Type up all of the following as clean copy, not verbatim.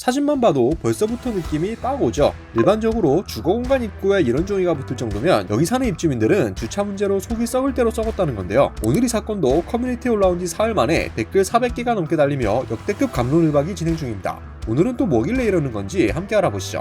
사진만 봐도 벌써부터 느낌이 딱 오죠. 일반적으로 주거공간 입구에 이런 종이가 붙을 정도면 여기 사는 입주민들은 주차 문제로 속이 썩을 대로 썩었다는 건데요. 오늘 이 사건도 커뮤니티에 올라온 지 사흘 만에 댓글 400개가 넘게 달리며 역대급 갑론을박이 진행 중입니다. 오늘은 또 뭐길래 이러는 건지 함께 알아보시죠.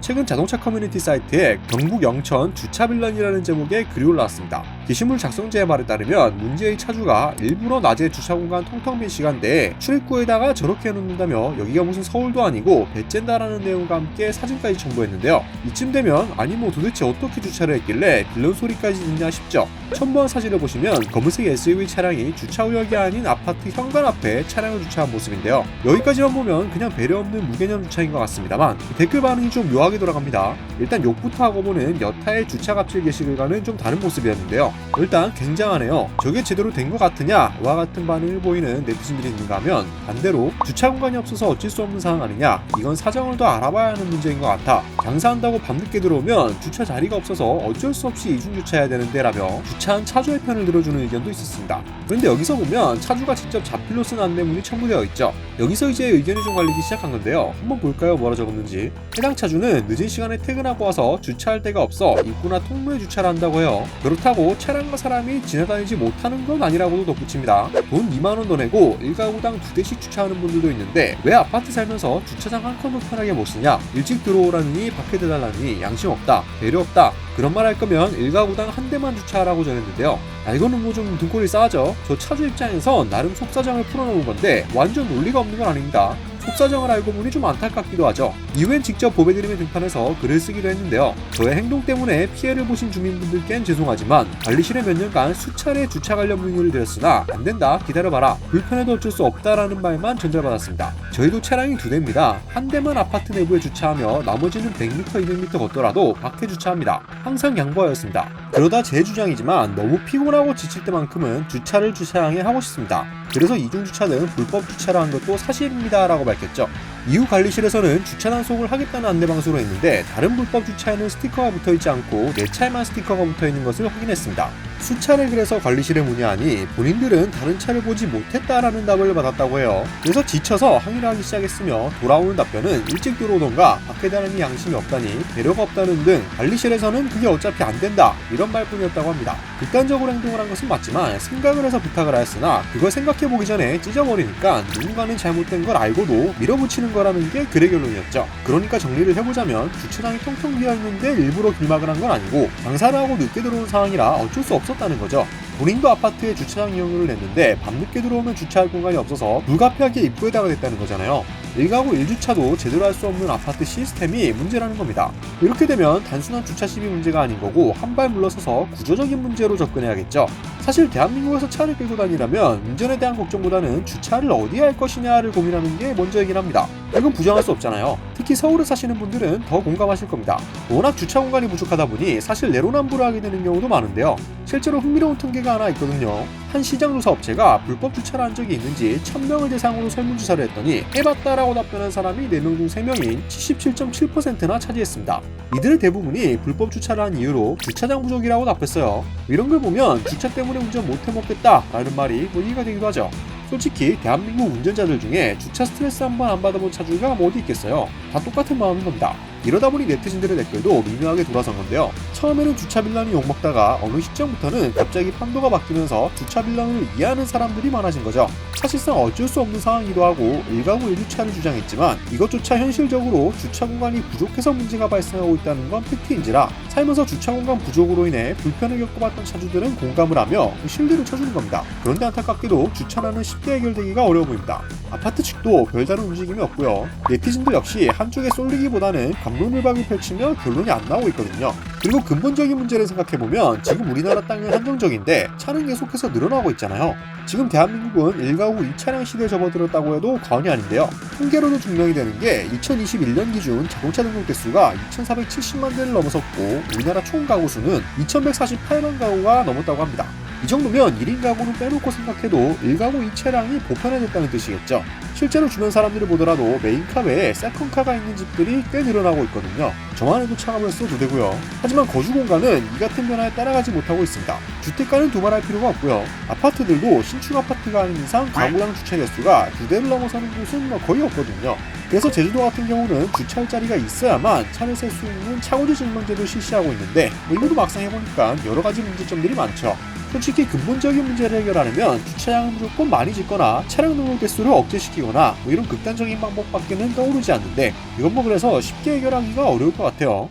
최근 자동차 커뮤니티 사이트에 경북 영천 주차빌런이라는 제목의 글이 올라왔습니다. 게시물 작성자의 말에 따르면 문제의 차주가 일부러 낮에 주차공간 텅텅 빈 시간대에 출입구에다가 저렇게 해놓는다며 여기가 무슨 서울도 아니고 배쨘다라는 내용과 함께 사진까지 첨부했는데요. 이쯤 되면 아니 뭐 도대체 어떻게 주차를 했길래 빌런 소리까지 듣냐 싶죠. 첨부한 사진을 보시면 검은색 SUV 차량이 주차구역이 아닌 아파트 현관 앞에 차량을 주차한 모습인데요. 여기까지만 보면 그냥 배려 없는 무개념 주차인 것 같습니다만 댓글 반응이 좀 묘하게 돌아갑니다. 일단 욕부터 하고 보는 여타의 주차 갑질 게시글과는 좀 다른 모습이었는데요. 일단 굉장하네요. 저게 제대로 된 것 같으냐? 와 같은 반응을 보이는 네티즌들이 있는가 하면 반대로 주차 공간이 없어서 어쩔 수 없는 상황 아니냐? 이건 사정을 더 알아봐야 하는 문제인 것 같아. 장사한다고 밤늦게 들어오면 주차 자리가 없어서 어쩔 수 없이 이중주차해야 되는데 라며 주차한 차주의 편을 들어주는 의견도 있었습니다. 그런데 여기서 보면 차주가 직접 자필로 쓴 안내문이 첨부되어 있죠. 여기서 이제 의견이 좀 갈리기 시작한 건데요. 한번 볼까요? 뭐라 적었는지. 해당 차주는 늦은 시간에 퇴근하고 와서 주차할 데가 없어 입구나 통로에 주차를 한다고 해요. 그렇다고 차량과 사람이 지나다니지 못하는 건 아니라고도 덧붙입니다. 돈 2만원 더 내고 1가구당 2대씩 주차하는 분들도 있는데 왜 아파트 살면서 주차장 한 칸도 편하게 못 쓰냐? 일찍 들어오라느니 밖에 대달라느니 양심 없다, 배려 없다. 그런 말 할 거면 1가구당 한 대만 주차하라고 전했는데요. 이거는 뭐 좀 등골이 싸하죠. 저 차주 입장에서 나름 속사정을 풀어놓은 건데 완전 논리가 없는 건 아닙니다. 속사정을 알고 보니 좀 안타깝기도 하죠. 이후엔 직접 보배드림에 등판해서 글을 쓰기도 했는데요. 저의 행동 때문에 피해를 보신 주민분들께는 죄송하지만 관리실에 몇 년간 수차례 주차 관련 문의를 드렸으나 안된다, 기다려봐라, 불편해도 어쩔 수 없다라는 말만 전달받았습니다. 저희도 차량이 2대입니다. 한 대만 아파트 내부에 주차하며 나머지는 100m, 200m 걷더라도 밖에 주차합니다. 항상 양보하였습니다. 그러다 제 주장이지만 너무 피곤하고 지칠 때만큼은 주차를 주차장에 하고 싶습니다. 그래서 이중주차 등 불법 주차를 한 것도 사실입니다 라고 밝혔죠. 이후 관리실에서는 주차 단속을 하겠다는 안내방송을 했는데 다른 불법 주차에는 스티커가 붙어있지 않고 내 차에만 스티커가 붙어있는 것을 확인했습니다. 수차례 그래서 관리실에 문의하니 본인들은 다른 차를 보지 못했다라는 답을 받았다고 해요. 그래서 지쳐서 항의를 하기 시작했으며 돌아오는 답변은 일찍 들어오던가 밖에 다니는 양심이 없다니 배려가 없다는 등 관리실에서는 그게 어차피 안 된다 이런 말뿐이었다고 합니다. 극단적으로 행동을 한 것은 맞지만 생각을 해서 부탁을 하였으나 그걸 생각해보기 전에 찢어버리니까 누군가는 잘못된 걸 알고도 밀어붙이는 거라는 게 글의 결론이었죠. 그러니까 정리를 해보자면 주차장이 텅텅 비어있는데 일부러 길막을 한 건 아니고 장사를 하고 늦게 들어온 상황이라 어쩔 수 없었다는 거죠. 본인도 아파트에 주차장 이용료를 냈는데 밤늦게 들어오면 주차할 공간이 없어서 불가피하게 입구에다가 냈다는 거잖아요. 1가구 1주차도 제대로 할 수 없는 아파트 시스템이 문제라는 겁니다. 이렇게 되면 단순한 주차 시비 문제가 아닌 거고 한 발 물러서서 구조적인 문제로 접근해야겠죠. 사실 대한민국에서 차를 끌고 다니려면 운전에 대한 걱정보다는 주차를 어디에 할 것이냐를 고민하는 게 먼저이긴 합니다. 이건 부정할 수 없잖아요. 특히 서울에 사시는 분들은 더 공감하실 겁니다. 워낙 주차 공간이 부족하다 보니 사실 내로남불을 하게 되는 경우도 많은데요. 실제로 흥미로운 통계가 하나 있거든요. 한 시장조사 업체가 불법 주차를 한 적이 있는지 1000명을 대상으로 설문조사를 했더니 해봤다라고 답변한 사람이 4명 중 3명인 77.7%나 차지했습니다. 이들의 대부분이 불법 주차를 한 이유로 주차장 부족이라고 답했어요. 이런 걸 보면 주차 때문에 운전 못해먹겠다 라는 말이 이해가 되기도 하죠. 솔직히 대한민국 운전자들 중에 주차 스트레스 한 번 안 받아본 차주가 어디 있겠어요. 다 똑같은 마음인 겁니다. 이러다 보니 네티즌들의 댓글도 미묘하게 돌아선 건데요. 처음에는 주차 빌런이 욕먹다가 어느 시점부터는 갑자기 판도가 바뀌면서 주차 빌런을 이해하는 사람들이 많아진 거죠. 사실상 어쩔 수 없는 상황이기도 하고 1가구 1주차를 주장했지만 이것조차 현실적으로 주차 공간이 부족해서 문제가 발생하고 있다는 건 팩트인지라 살면서 주차 공간 부족으로 인해 불편을 겪어봤던 차주들은 공감을 하며 실드를 쳐주는 겁니다. 그런데 안타깝게도 주차난은 쉽게 해결되기가 어려워 보입니다. 아파트 측도 별다른 움직임이 없고요. 네티즌들 역시 한쪽에 쏠리기보다는 갑론을박을 펼치며 결론이 안 나오고 있거든요. 그리고 근본적인 문제를 생각해보면 지금 우리나라 땅은 한정적인데 차는 계속해서 늘어나고 있잖아요. 지금 대한민국은 1가구 2차량 시대에 접어들었다고 해도 과언이 아닌데요. 통계로도 증명이 되는 게 2021년 기준 자동차 등록 대수가 2470만 대를 넘어섰고 우리나라 총 가구 수는 2148만 가구가 넘었다고 합니다. 이 정도면 1인 가구는 빼놓고 생각해도 1가구 2차량이 보편화됐다는 뜻이겠죠. 실제로 주변 사람들을 보더라도 메인카 외에 세컨카가 있는 집들이 꽤 늘어나고 있거든요. 저만 해도 차가 벌써 2대고요. 하지만 거주 공간은 이 같은 변화에 따라가지 못하고 있습니다. 주택가는 두말할 필요가 없고요. 아파트들도 신축 아파트가 아닌 이상 가구당 주차 개수가 2대를 넘어서는 곳은 거의 없거든요. 그래서 제주도 같은 경우는 주차할 자리가 있어야만 차를 셀 수 있는 차고지 증명제도 실시하고 있는데 이것도 막상 해보니까 여러 가지 문제점들이 많죠. 솔직히 근본적인 문제를 해결하려면 주차장을 무조건 많이 짓거나 차량 등록 대수를 억제시키거나 이런 극단적인 방법밖에는 떠오르지 않는데 이건 그래서 쉽게 해결하기가 어려울 것 같아요.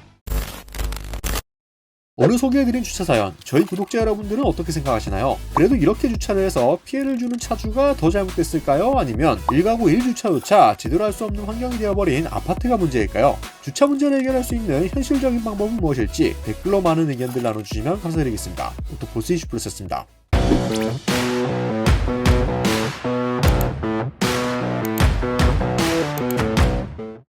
오늘 소개해드린 주차 사연, 저희 구독자 여러분들은 어떻게 생각하시나요? 그래도 이렇게 주차를 해서 피해를 주는 차주가 더 잘못됐을까요? 아니면 1가구 1주차조차 제대로 할 수 없는 환경이 되어버린 아파트가 문제일까요? 주차 문제를 해결할 수 있는 현실적인 방법은 무엇일지 댓글로 많은 의견들 나눠주시면 감사드리겠습니다. 또 보스 이슈 플러스였습니다.